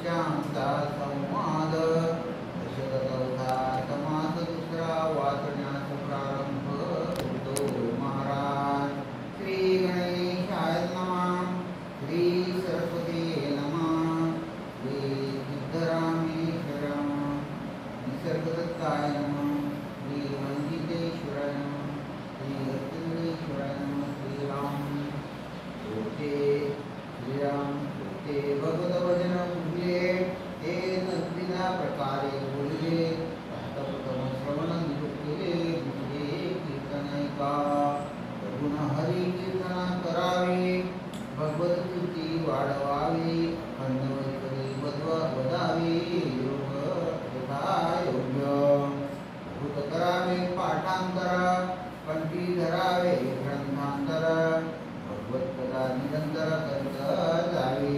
वाक्यांचा संवाद दशक चौथा समास दुसरा वाचण्यास प्रारंभ होतो महाराज. श्री गणेशाय नमः. श्री सरस्वती नमः. श्री सिद्धरामेश्वर निसर्गदत्ताय नमः. श्री वंदितेश्वराय नमः. श्री हरिश्चंद्रेश्वराय नमः. श्रीराम होते श्रीराम होते भगवत भजन बोलले ते नसलेल्या प्रकारे बोलले प्रथम श्रवण निरुक्तीले दुसरे कीर्तन ऐका गुण हरी कीर्तन करावे भगवत कीर्ती वाढवावी खंडवैखरी वदावी योग तथा योग्य भूत करावे पाठांतर कंठी धरावे ग्रंथांतर भगवत्पदा निरंतर करीत जावे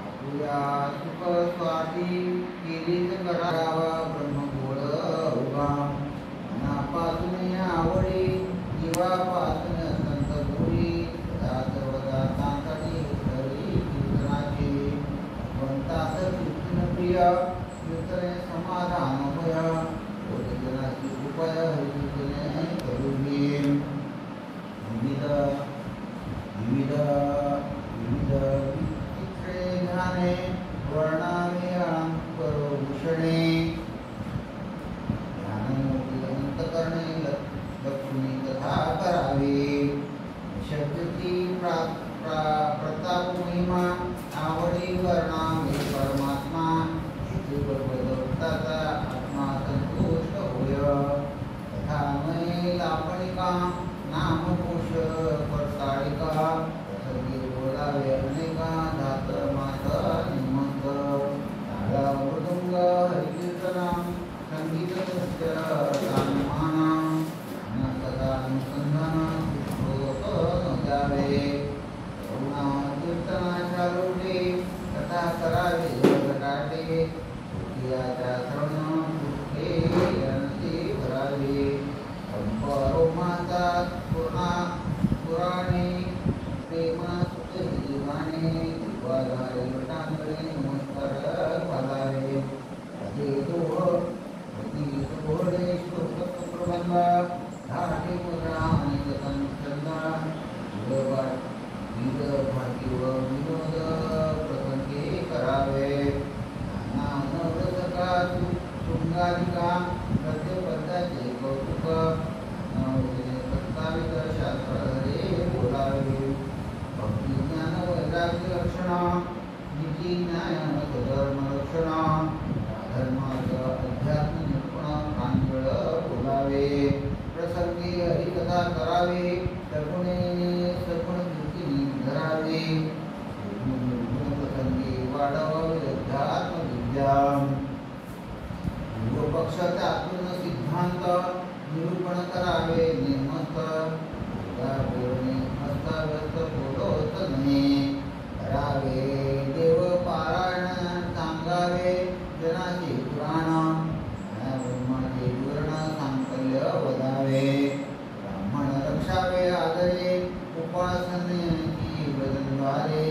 आपुया सुख स्वाती केलीच करावा ब्रह्मगोळ उभा मनापासून आवडी जीवापासून संत गोडी सर्वदातांसाठी हरी कीर्तनाचे पंतास कीर्तन प्रिय कीर्तने समाधान होय जनाची उपाय हरिकीर्तने करूनी विविध विचित्रे ध्याने वर्णावे अंकुरभूषणे ध्यानमूर्ती अंतकरणे लक्ष्मी कथा करावे शब्दती प्रताप महिमा आवडी वर्णावे परमात्मा भगवताचा आत्मा संतुष्ट होय कथामय लापणिका नामकोश परसाळिका प्रसंगी बोलावे अनेका धात मात निमंत ताळा मृदुंग हरिकीर्तना संगीत नृत्य गानमाना सदा अनुसंधान श्लोक न द्यावे करुणा कीर्तनाच्या लोटे कथा करावे जगटाटे तुझ्याच्या श्रवण दुःखे यांचे भरावे रोमाचा पुराणे प्रेमा सुख जीवाने दिवाधारे टांगणे नमस्कार घालावे अति सोहळे श्लोक प्रबंधा धाटे मुद्रा अनेक संचंदा भारती व विनोद प्रसंगे करावे नानवरसका शृंगारिका गद्यपद्याचे कौतुक प्रस्तावित शास्त्र हरे बोलावे भक्ती ज्ञान वैराग्य लक्षण नीती न्याय धर्म लक्षण धर्माचं अध्यात्म निरूपण प्रांजळ बोलावे प्रसंगी हरिकथा करावे सगुणे सगुण कीर्ती धरावे प्रसंगी वाढवावे अध्यात्म विद्या पूर्वपक्षाचा आत्म सिद्धांत निरूपण करावे निर्मत बोलणे हस्ताव्यस्त बोलत नाही करावे देव पारायण सांगावे जनाचे पुराण ब्रह्माचे विवरण सांकल्य वदावे ब्राह्मण रक्षावे आदरे उपासनेची वदनद्वारे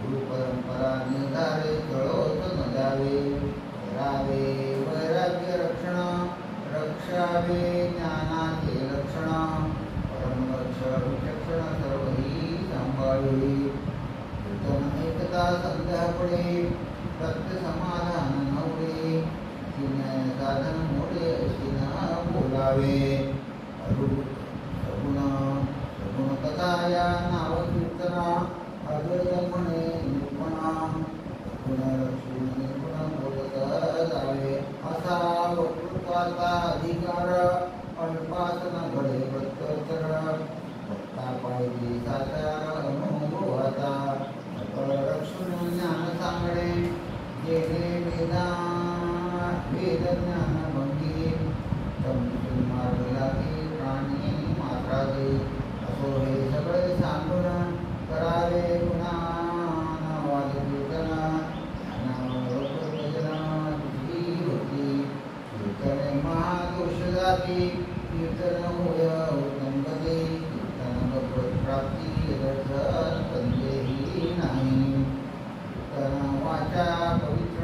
गुरुपरंपरा निर्धारे तळोत न द्यावे करावे वैराग्य रक्षण रक्षावे ज्ञानाचे लक्षण परमलक्ष विचक्षण सर्वही सांभाळी कीर्तन एकता संध्या पडे सत्य समाधान नवडे साधन मोडे अशी न बोलावे सगुण सगुण कथा या नाव कीर्तना अग्रगमने निरूपणा गुणलक्ष्मी निरूपण बोलत जावे असा वक्तृत्वाचा अधिकार अल्पासन घडे प्रत्युत्तर भक्ता पाहिजे साचार अनुभवाचा लक्ष्मण ज्ञान सांगणे जेणे वेद ज्ञान भंगी समजून मार्ग लागे प्राणी मात्रा दे असो हे सगळे सांगून करावे गुणा कीर्तन होय उत्तम पदे कीर्तन भगवत प्राप्ती दर्शन संदेही नाही कीर्तन वाचा पवित्र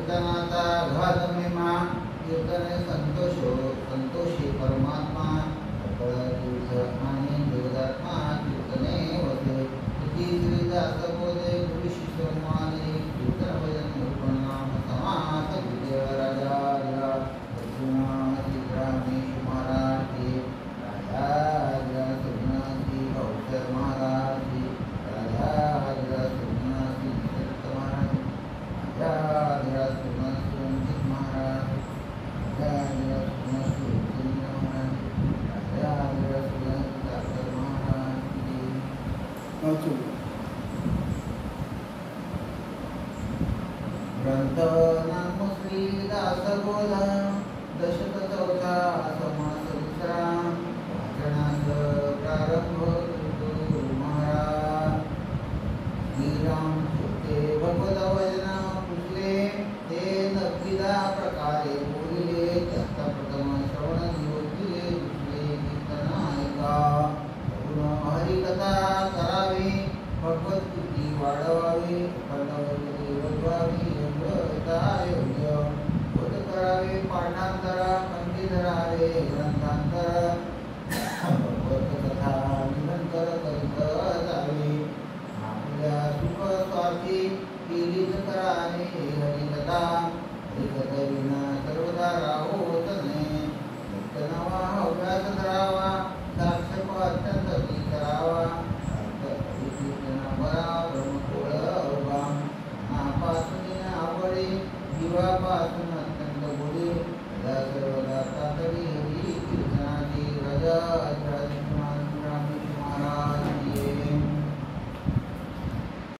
कीर्तनाचा घात महिमा कीर्तने संतोषी परमात्मा सकळ तीर्थ आणि देवदात्मा कीर्तने होते इति श्रीदास बोधे पुरुष संवादे कीर्तन भजन निरूपण नाम समास विजय राजा सिद्धरामेश महाराज की राजा सुगनासी भौसर महाराज की राजा सुगनासी दत्त महाराज राजा सुगनासी रंजित महाराज राजा सुगनासी उज्जैन महाराज राजा सुगनासी दासर महाराज की ग्रंथ नाम श्री दासबोध दशक चौथा समास दुसरा वाचनाचा प्रारंभ गुरु महाराज श्रीराम सुते भगवत वचन पुसले ते नक्कीदा प्रकारे बोलिले त्याचा प्रथम श्रवण योगिले दुसरे कीर्तन ऐका हरिकथा करावी भगवद्गीती वाढवावी वाढवावी योग्य बोध करावे पाठांतर कंठी धरावे ग्रंथांतर भगवत कथा निरंतर करीत जावे आपल्या सुख स्वार्थी केलीच करावे हरिकथा हरिकथेविना सर्वदा राहोत नाही नवा अभ्यास धरावा साक्षप अत्यंत करावा ब्रह्मकोळ अवघा नापासून आवडे जीवापासून